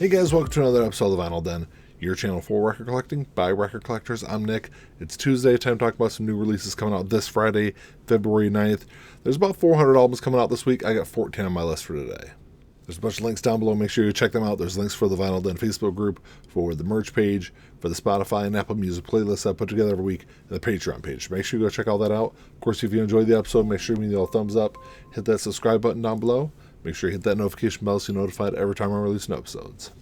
Hey guys, welcome to another episode of the Vinyl Den, your channel for record collecting by record collectors. I'm Nick. It's Tuesday, time to talk about some new releases coming out this Friday, February 9th. There's about 400 albums coming out this week. I got 14 on my list for today. There's a bunch of links down below. Make sure you check them out. There's links for the Vinyl Den Facebook group, for the merch page, for the Spotify and Apple Music playlists I put together every week, and the Patreon page. Make sure you go check all that out. Of course, if you enjoyed the episode, make sure you give me the old thumbs up. Hit that subscribe button down below. Make sure you hit that notification bell so you're notified every time I release new episodes.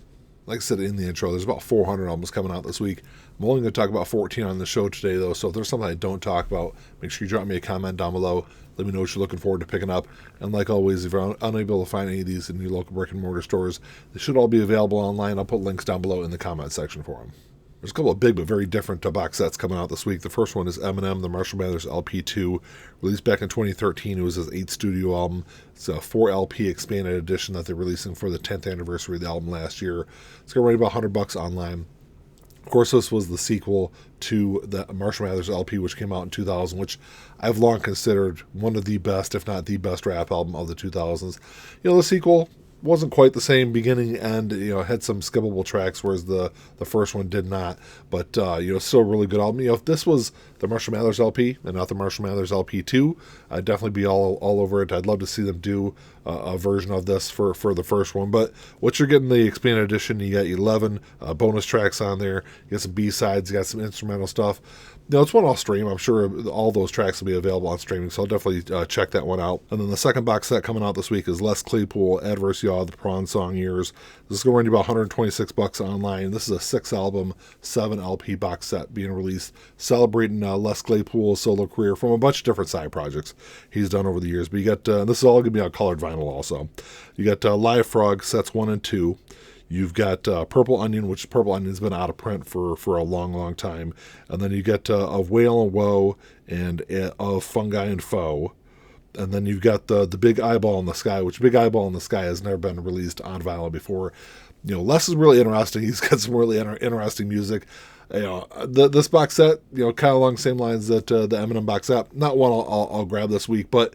Like I said in the intro, there's about 400 albums coming out this week. I'm only going to talk about 14 on the show today, though, so if there's something I don't talk about, make sure you drop me a comment down below. Let me know what you're looking forward to picking up. And like always, if you're unable to find any of these in your local brick-and-mortar stores, they should all be available online. I'll put links down below in the comment section for them. There's a couple of big but very different box sets coming out this week. The first one is Eminem, the Marshall Mathers LP2, released back in 2013. It was his 8th studio album. It's a 4 LP expanded edition that they're releasing for the 10th anniversary of the album last year. It's going to run about $100 online. Of course, this was the sequel to the Marshall Mathers LP, which came out in 2000, which I've long considered one of the best, if not the best, rap album of the 2000s. The sequel wasn't quite the same beginning and had some skippable tracks, whereas the first one did not, but still a really good album. If this was the Marshall Mathers LP and not the Marshall Mathers LP2, I'd definitely be all over it. I'd love to see them do a version of this for the first one, but what you're getting the expanded edition, you got 11 bonus tracks on there, you got some B-sides, you got some instrumental stuff. It's one I'll stream. I'm sure all those tracks will be available on streaming, so I'll definitely check that one out. And then the second box set coming out this week is Les Claypool, Adverse Yaw, the Prawn song Years. This is going to run you about $126 online. This is a 6-album, 7 LP box set being released, celebrating Les Claypool's solo career from a bunch of different side projects he's done over the years. But you got, this is all going to be on colored vinyl also. You got Live Frog, sets 1 and 2. You've got Purple Onion, which Purple Onion's been out of print for a long, long time. And then you get Of Whale and Woe and Of Fungi and Foe. And then you've got the Big Eyeball in the Sky, which Big Eyeball in the Sky has never been released on vinyl before. Les is really interesting. He's got some really interesting music. This box set, kind of along the same lines that the Eminem box set. Not one I'll grab this week, but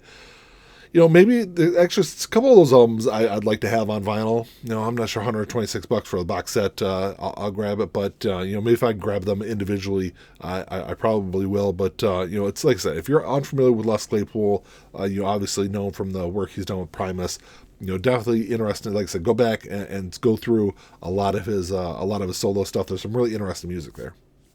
maybe actually a couple of those albums I'd like to have on vinyl. I'm not sure, $126 for the box set. I'll grab it, but maybe if I can grab them individually, I probably will. But it's like I said, if you're unfamiliar with Les Claypool, you obviously know him from the work he's done with Primus. Definitely interesting. Like I said, go back and go through a lot of his solo stuff. There's some really interesting music there.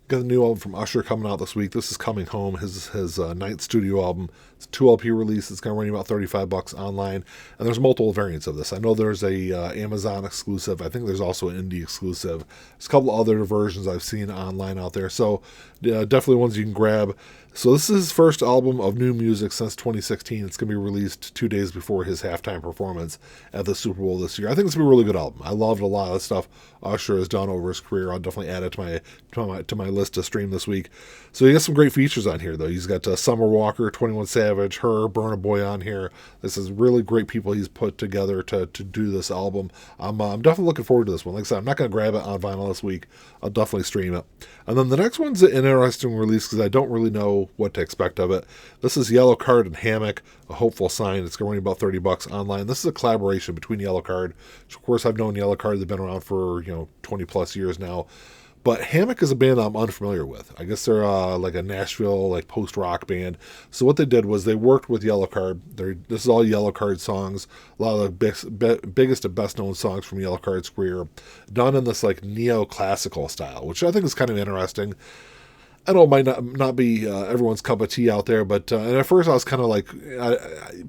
Got a new album from Usher coming out this week. This is Coming Home, his 9th studio album. It's a 2 LP release. It's going to run you about $35 online. And there's multiple variants of this. I know there's a Amazon exclusive. I think there's also an indie exclusive. There's a couple other versions I've seen online out there. So definitely ones you can grab. So this is his first album of new music since 2016. It's going to be released 2 days before his halftime performance at the Super Bowl this year. I think it's going to be a really good album. I loved a lot of the stuff Usher has done over his career. I'll definitely add it to my list to stream this week. So he got some great features on here, though. He's got Summer Walker, 21 Savage, Her, Burna Boy on here. This is really great people he's put together to do this album. I'm definitely looking forward to this one. Like I said, I'm not going to grab it on vinyl this week. I'll definitely stream it. And then the next one's an interesting release because I don't really know what to expect of it. This is Yellowcard and Hammock, A Hopeful Sign. It's going to run about $30 online. This is a collaboration between Yellowcard, which of course I've known Yellowcard. They've been around for 20 plus years now. But Hammock is a band I'm unfamiliar with. I guess they're like a Nashville post-rock band. So what they did was they worked with Yellowcard. This is all Yellowcard songs. A lot of the biggest and best-known songs from Yellowcard's career, done in this neo-classical style, which I think is kind of interesting. I know it might not be everyone's cup of tea out there, but and at first I was kind of I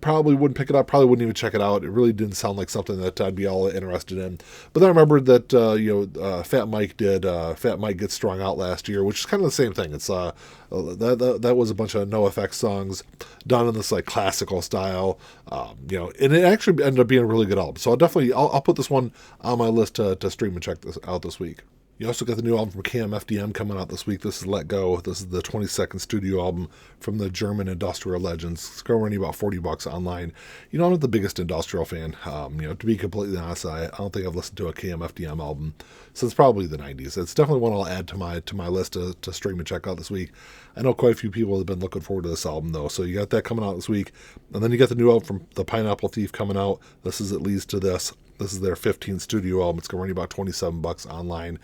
probably wouldn't pick it up, probably wouldn't even check it out. It really didn't sound like something that I'd be all interested in. But then I remembered that Fat Mike did Fat Mike Gets Strung Out last year, which is kind of the same thing. It's that was a bunch of NoFX songs done in this classical style, and it actually ended up being a really good album. So I'll put this one on my list to stream and check this out this week. You also got the new album from KMFDM coming out this week. This is Let Go. This is the 22nd studio album from the German industrial legends. It's going to run you about $40 online. I'm not the biggest industrial fan. To be completely honest, I don't think I've listened to a KMFDM album since probably the 90s. It's definitely one I'll add to my list to stream and check out this week. I know quite a few people have been looking forward to this album, though. So you got that coming out this week. And then you got the new album from The Pineapple Thief coming out. This is It Leads to This. This is their 15th studio album. It's going to run you about $27 online.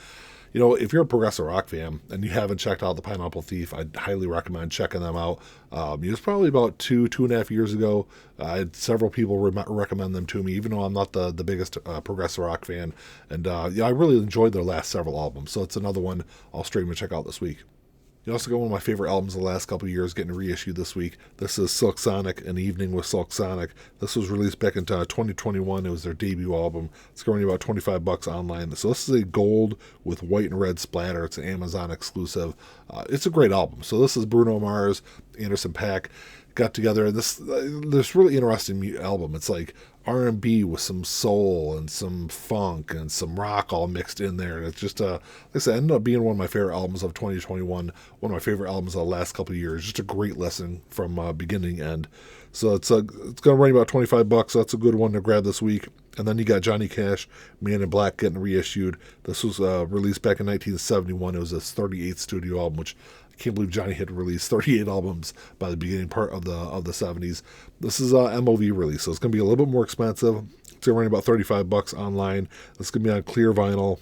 You know, if you're a progressive rock fan and you haven't checked out the Pineapple Thief, I'd highly recommend checking them out. It was probably about 2.5 years ago. I had several people recommend them to me, even though I'm not the biggest progressive rock fan. And I really enjoyed their last several albums. So it's another one I'll stream and check out this week. You also got one of my favorite albums of the last couple of years getting reissued this week. This is Silk Sonic, An Evening with Silk Sonic. This was released back in 2021. It was their debut album. It's going to be about $25 online. So this is a gold with white and red splatter. It's an Amazon exclusive. It's a great album. So this is Bruno Mars, Anderson .Paak got together. This really interesting album. It's like R&B with some soul and some funk and some rock all mixed in there. And it's just, like I said, ended up being one of my favorite albums of 2021, one of my favorite albums of the last couple of years. Just a great listen from beginning to end. So it's going to run you about $25. So that's a good one to grab this week. And then you got Johnny Cash, Man in Black getting reissued. This was released back in 1971. It was his 38th studio album, which I can't believe Johnny had released 38 albums by the beginning part of the 70s. This is a MOV release, so it's going to be a little bit more expensive. It's going to run about $35 online. It's going to be on clear vinyl.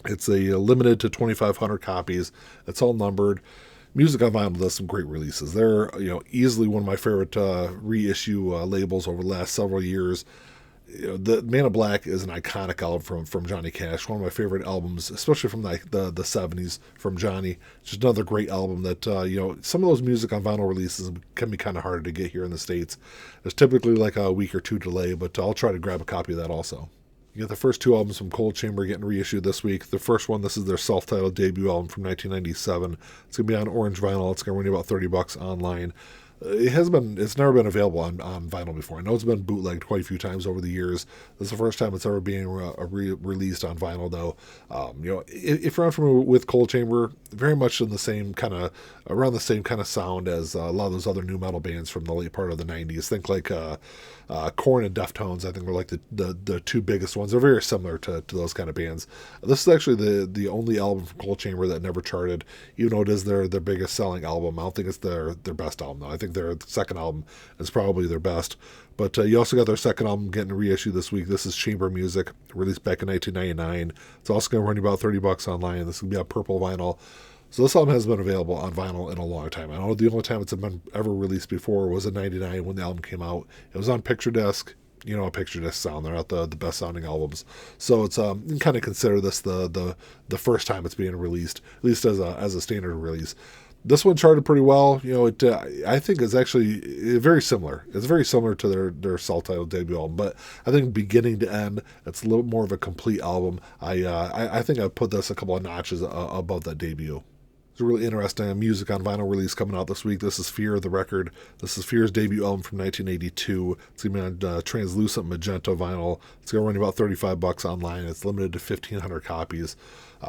It's a limited to 2,500 copies. It's all numbered. Music on Vinyl does some great releases. They're easily one of my favorite reissue labels over the last several years. The Man in Black is an iconic album from Johnny Cash, one of my favorite albums, especially from the 70s from Johnny. Just another great album that, some of those music on vinyl releases can be kind of harder to get here in the States. There's typically like a week or two delay, but I'll try to grab a copy of that also. You got the first two albums from Cold Chamber getting reissued this week. The first one, this is their self-titled debut album from 1997. It's going to be on orange vinyl. It's going to run you about $30 online. It's never been available on vinyl before. I know it's been bootlegged quite a few times over the years. This is the first time it's ever being released on vinyl, though. If you're unfamiliar with Cold Chamber, very much in the same kind of, around the same kind of sound as a lot of those other new metal bands from the late part of the 90s. Think like Korn and Deftones, I think were like the two biggest ones. They're very similar to those kind of bands. This is actually the only album from Cold Chamber that never charted, even though it is their biggest selling album. I don't think it's their best album, though. I think their second album is probably their best. But you also got their second album getting reissued this week. This is Chamber Music, released back in 1999. It's also going to run you about $30 online. This is going to be on purple vinyl. So this album has been available on vinyl in a long time. I know the only time it's been ever released before was in 99 when the album came out. It was on Picture Disc. You know, a Picture Disc sound. They're not the best sounding albums. So it's you can kind of consider this the first time it's being released, at least as a standard release. This one charted pretty well. I think is actually very similar. It's very similar to their self-titled debut album, but I think beginning to end, it's a little more of a complete album. I think I put this a couple of notches above that debut. It's a really interesting music on vinyl release coming out this week. This is Fear, the record. This is Fear's debut album from 1982. It's going to be on translucent magenta vinyl. It's going to run you about $35 online. It's limited to 1,500 copies.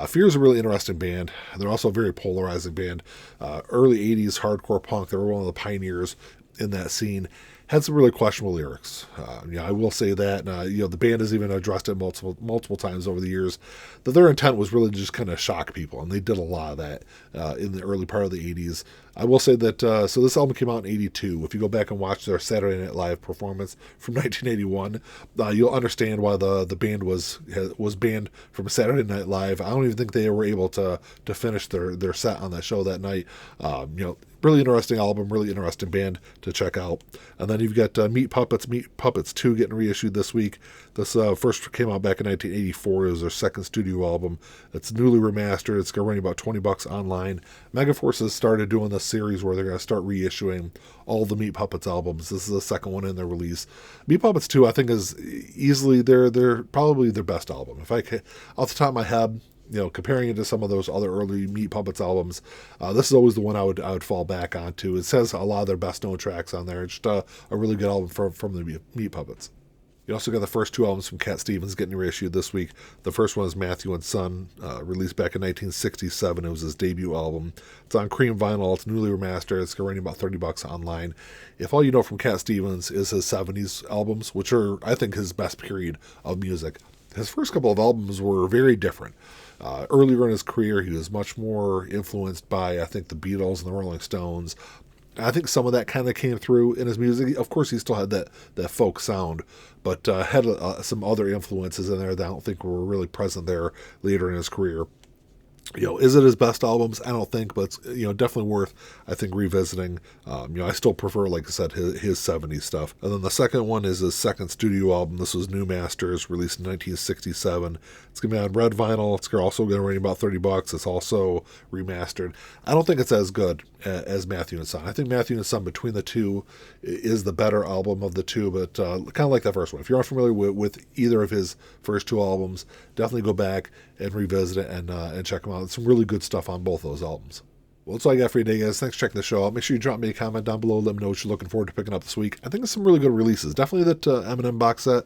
Fear is a really interesting band. They're also a very polarizing band. Early 80s hardcore punk. They were one of the pioneers in that scene. Had some really questionable lyrics. I will say that. The band has even addressed it multiple times over the years that their intent was really to just kind of shock people, and they did a lot of that in the early part of the 80s. I will say that, so this album came out in 82. If you go back and watch their Saturday Night Live performance from 1981, you'll understand why the band was banned from Saturday Night Live. I don't even think they were able to finish their set on that show that night. Really interesting album, really interesting band to check out. And then you've got Meat Puppets 2 getting reissued this week. This first came out back in 1984. It was their second studio album. It's newly remastered. It's going to run you about $20 online. Megaforce has started doing this series where they're going to start reissuing all the Meat Puppets albums. This is the second one in their release. Meat Puppets 2, I think, is easily they're probably their best album. If I could, off the top of my head, comparing it to some of those other early Meat Puppets albums, this is always the one I would fall back onto. It says a lot of their best known tracks on there. It's just a really good album from the Meat Puppets. You also got the first two albums from Cat Stevens getting reissued this week. The first one is Matthew and Son, released back in 1967. It was his debut album. It's on cream vinyl. It's newly remastered. It's going to run about $30 online. If all you know from Cat Stevens is his 70s albums, which are, I think, his best period of music, his first couple of albums were very different. Earlier in his career, he was much more influenced by, I think, the Beatles and the Rolling Stones. I think some of that kind of came through in his music. Of course, he still had that folk sound, but had some other influences in there that I don't think were really present there later in his career. Is it his best albums? I don't think, but it's, definitely worth, I think, revisiting. I still prefer, like I said, his 70s stuff. And then the second one is his second studio album. This was New Masters, released in 1967. It's going to be on red vinyl. It's also going to run about $30. It's also remastered. I don't think it's as good as Matthew and Son. I think Matthew and Son, between the two, is the better album of the two, but kind of like that first one. If you're unfamiliar with either of his first two albums, definitely go back and revisit it and check them out. There's some really good stuff on both those albums. Well, that's all I got for you today, guys. Thanks for checking the show out. Make sure you drop me a comment down below. Let me know what you're looking forward to picking up this week. I think there's some really good releases. Definitely that Eminem box set.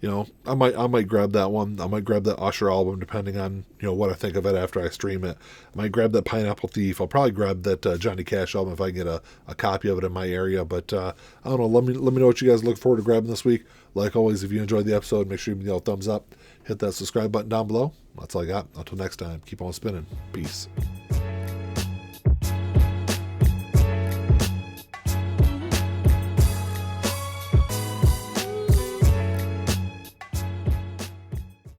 I might grab that one. I might grab that Usher album, depending on what I think of it after I stream it. I might grab that Pineapple Thief. I'll probably grab that Johnny Cash album if I can get a copy of it in my area. But I don't know. Let me know what you guys look forward to grabbing this week. Like always, if you enjoyed the episode, make sure you give me a thumbs up. Hit that subscribe button down below. That's all I got. Until next time, keep on spinning. Peace.